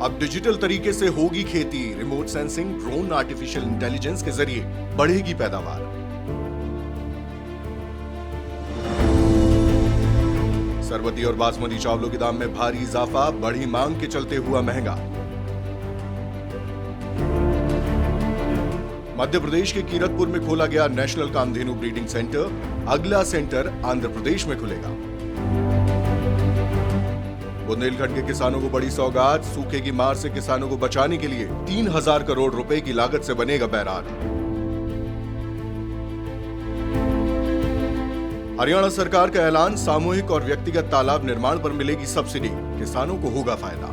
अब डिजिटल तरीके से होगी खेती। Remote sensing, drone, artificial intelligence के जरिए बढ़ेगी पैदावार। सरबती और बासमती चावलों के दाम में भारी इजाफा, बढ़ी मांग के चलते हुआ महंगा। मध्य प्रदेश के कीरतपुर में खोला गया नेशनल कामधेनु ब्रीडिंग सेंटर। अगला सेंटर आंध्र प्रदेश में खुलेगा। बुंदेलखंड के किसानों को बड़ी सौगात। सूखे की मार से किसानों को बचाने के लिए 3000 करोड़ रुपए की लागत से बनेगा बैराज। हरियाणा सरकार का ऐलान, सामूहिक और व्यक्तिगत तालाब निर्माण पर मिलेगी सब्सिडी, किसानों को होगा फायदा।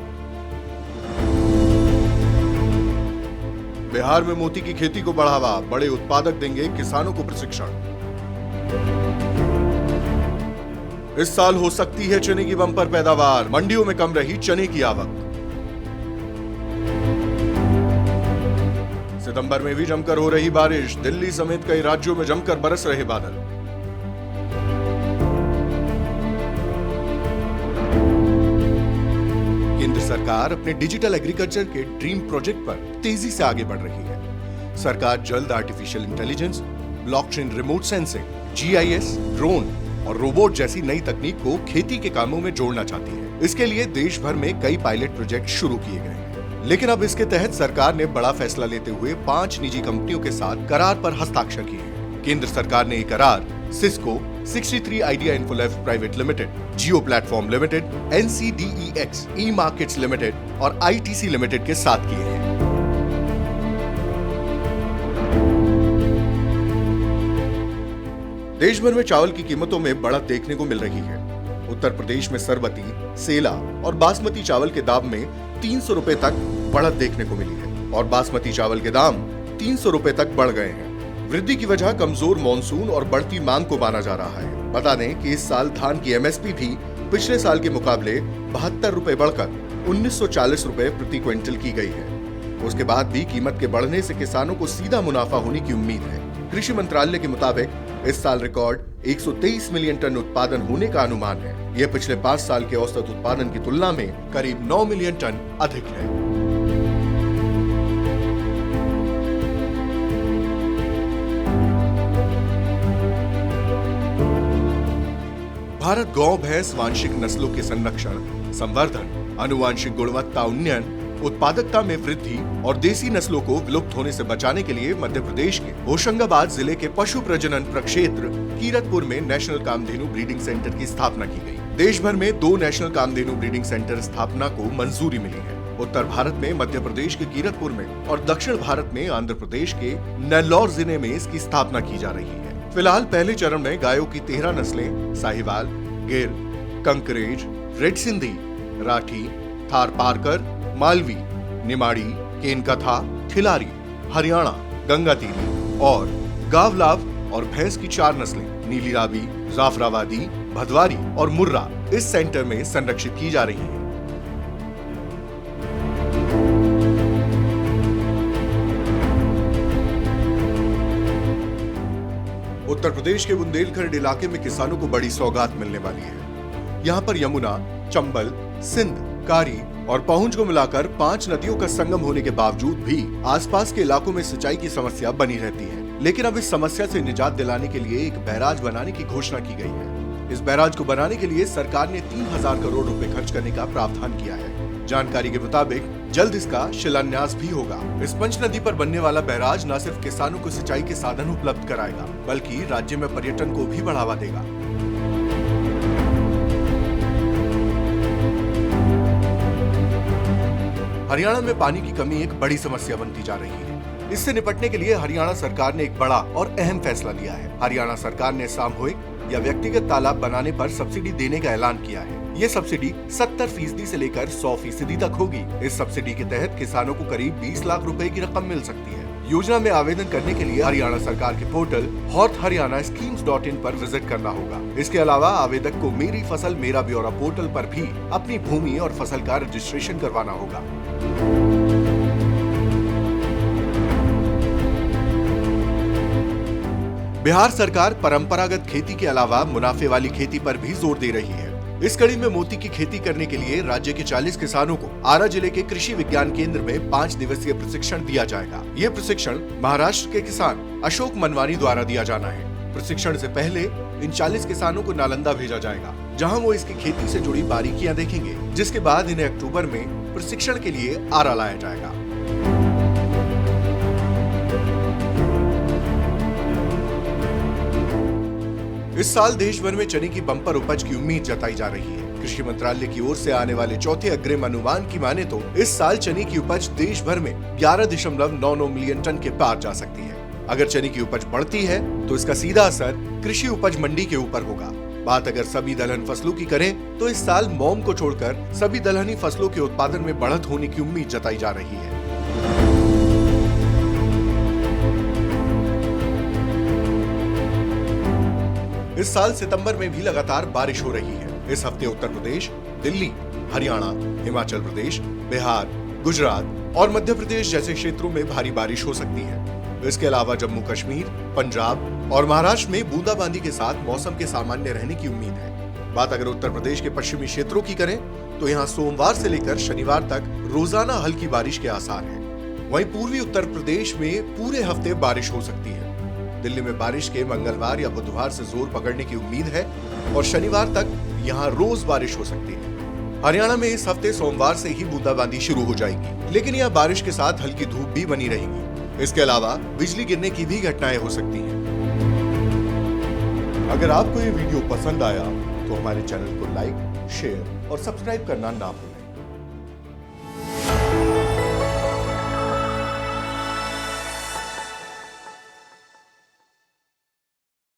बिहार में मोती की खेती को बढ़ावा, बड़े उत्पादक देंगे किसानों को प्रशिक्षण। इस साल हो सकती है चने की बम्पर पैदावार, मंडियों में कम रही चने की आवक। सितंबर में भी जमकर हो रही बारिश, दिल्ली समेत कई राज्यों में जमकर बरस रहे बादल। केंद्र सरकार अपने डिजिटल एग्रीकल्चर के ड्रीम प्रोजेक्ट पर तेजी से आगे बढ़ रही है। सरकार जल्द artificial intelligence, blockchain, remote sensing, GIS, drone और रोबोट जैसी नई तकनीक को खेती के कामों में जोड़ना चाहती है। इसके लिए देश भर में कई पायलट प्रोजेक्ट शुरू किए गए हैं। लेकिन अब इसके तहत सरकार ने बड़ा फैसला लेते हुए 5 निजी कंपनियों के साथ करार पर हस्ताक्षर किए हैं। केंद्र सरकार ने ये करार सिस्को, 63 आइडिया इन्फोलेव प्राइवेट लिमिटेड, जियो प्लेटफॉर्म लिमिटेड, NCDEX, ई मार्केट्स लिमिटेड और ITC लिमिटेड के साथ किए हैं। देश भर में चावल की कीमतों में बढ़त देखने को मिल रही है। उत्तर प्रदेश में सरबती, सेला और बासमती चावल के दाम में 300 रुपए तक बढ़त देखने को मिली है और बासमती चावल के दाम 300 रुपए तक बढ़ गए हैं। वृद्धि की वजह कमजोर मानसून और बढ़ती मांग को माना जा रहा है। बता दें कि इस साल धान की MSP भी पिछले साल के मुकाबले 72 रुपए बढ़कर 1940 रुपए प्रति क्विंटल की गई है। उसके बाद भी कीमत के बढ़ने से किसानों को सीधा मुनाफा होने की उम्मीद है। कृषि मंत्रालय के मुताबिक इस साल रिकॉर्ड 123 मिलियन टन उत्पादन होने का अनुमान है। यह पिछले 5 साल के औसत उत्पादन की तुलना में करीब 9 मिलियन टन अधिक है। भारत गौ, भैंस, वांशिक नस्लों के संरक्षण, संवर्धन, आनुवांशिक गुणवत्ता उन्नयन, उत्पादकता में वृद्धि और देसी नस्लों को विलुप्त होने से बचाने के लिए मध्य प्रदेश के होशंगाबाद जिले के पशु प्रजनन प्रक्षेत्र कीरतपुर में नेशनल कामधेनु ब्रीडिंग सेंटर की स्थापना की गई। देश भर में 2 नेशनल कामधेनु ब्रीडिंग सेंटर स्थापना को मंजूरी मिली है। उत्तर भारत में मध्य प्रदेश के कीरतपुर में और दक्षिण भारत में आंध्र प्रदेश के नेल्लौर जिले में इसकी स्थापना की जा रही है। फिलहाल पहले चरण में गायों की 13 नस्लें साहिवाल, गिर, कंकरेज, रेड सिंधी, राठी, थारपारकर, मालवी, निमाड़ी, केनकथा, खिलारी, हरियाणा, गंगातीरी और गावलाव और भैंस की 4 नस्लें नीली रावी, जाफराबादी, भदवारी और मुर्रा इस सेंटर में संरक्षित की जा रही हैं। उत्तर प्रदेश के बुंदेलखंड इलाके में किसानों को बड़ी सौगात मिलने वाली है। यहाँ पर यमुना, चंबल, सिंध, कारी और पहुंच को मिलाकर 5 नदियों का संगम होने के बावजूद भी आसपास के इलाकों में सिंचाई की समस्या बनी रहती है। लेकिन अब इस समस्या से निजात दिलाने के लिए एक बैराज बनाने की घोषणा की गई है। इस बैराज को बनाने के लिए सरकार ने 3000 करोड़ रुपए खर्च करने का प्रावधान किया है। जानकारी के मुताबिक जल्द इसका शिलान्यास भी होगा। इस पंचनदी पर बनने वाला बैराज न सिर्फ किसानों को सिंचाई के साधन उपलब्ध कराएगा, बल्कि राज्य में पर्यटन को भी बढ़ावा देगा। हरियाणा में पानी की कमी एक बड़ी समस्या बनती जा रही है। इससे निपटने के लिए हरियाणा सरकार ने एक बड़ा और अहम फैसला लिया है। हरियाणा सरकार ने सामूहिक या व्यक्तिगत तालाब बनाने पर सब्सिडी देने का ऐलान किया है। ये सब्सिडी 70% से लेकर 100% तक होगी। इस सब्सिडी के तहत किसानों को करीब 20 लाख रुपए की रकम मिल सकती है। योजना में आवेदन करने के लिए हरियाणा सरकार के पोर्टल hortharyana-schemes.in पर विजिट करना होगा। इसके अलावा आवेदक को मेरी फसल मेरा ब्यौरा पोर्टल पर भी अपनी भूमि और फसल का रजिस्ट्रेशन करवाना होगा। बिहार सरकार परंपरागत खेती के अलावा मुनाफे वाली खेती पर भी जोर दे रही है। इस कड़ी में मोती की खेती करने के लिए राज्य के 40 किसानों को आरा जिले के कृषि विज्ञान केंद्र में 5 दिवसीय प्रशिक्षण दिया जाएगा। ये प्रशिक्षण महाराष्ट्र के किसान अशोक मनवानी द्वारा दिया जाना है। प्रशिक्षण से पहले इन 40 किसानों को नालंदा भेजा जाएगा, जहां वो इसकी खेती से जुड़ी बारीकियां देखेंगे, जिसके बाद इन्हें अक्टूबर में प्रशिक्षण के लिए आरा लाया जाएगा। इस साल देश भर में चने की बम्पर उपज की उम्मीद जताई जा रही है। कृषि मंत्रालय की ओर से आने वाले चौथे अग्रिम अनुमान की माने तो इस साल चने की उपज देश भर में 11.99 मिलियन टन के पार जा सकती है। अगर चने की उपज बढ़ती है तो इसका सीधा असर कृषि उपज मंडी के ऊपर होगा। बात अगर सभी दलहन फसलों की करें तो इस साल मोम को छोड़कर सभी दलहनी फसलों के उत्पादन में बढ़त होने की उम्मीद जताई जा रही है। इस साल सितंबर में भी लगातार बारिश हो रही है। इस हफ्ते उत्तर प्रदेश, दिल्ली, हरियाणा, हिमाचल प्रदेश, बिहार, गुजरात और मध्य प्रदेश जैसे क्षेत्रों में भारी बारिश हो सकती है। इसके अलावा जम्मू कश्मीर, पंजाब और महाराष्ट्र में बूंदाबांदी के साथ मौसम के सामान्य रहने की उम्मीद है। बात अगर उत्तर प्रदेश के पश्चिमी क्षेत्रों की करें तो यहाँ सोमवार से लेकर शनिवार तक रोजाना हल्की बारिश के आसार हैं। वहीं पूर्वी उत्तर प्रदेश में पूरे हफ्ते बारिश हो सकती है। दिल्ली में बारिश के मंगलवार या बुधवार से जोर पकड़ने की उम्मीद है और शनिवार तक यहाँ रोज बारिश हो सकती है। हरियाणा में इस हफ्ते सोमवार से ही बूंदाबांदी शुरू हो जाएगी, लेकिन यह बारिश के साथ हल्की धूप भी बनी रहेगी। इसके अलावा बिजली गिरने की भी घटनाएं हो सकती हैं। अगर आपको ये वीडियो पसंद आया तो हमारे चैनल को लाइक, शेयर और सब्सक्राइब करना ना भूलें।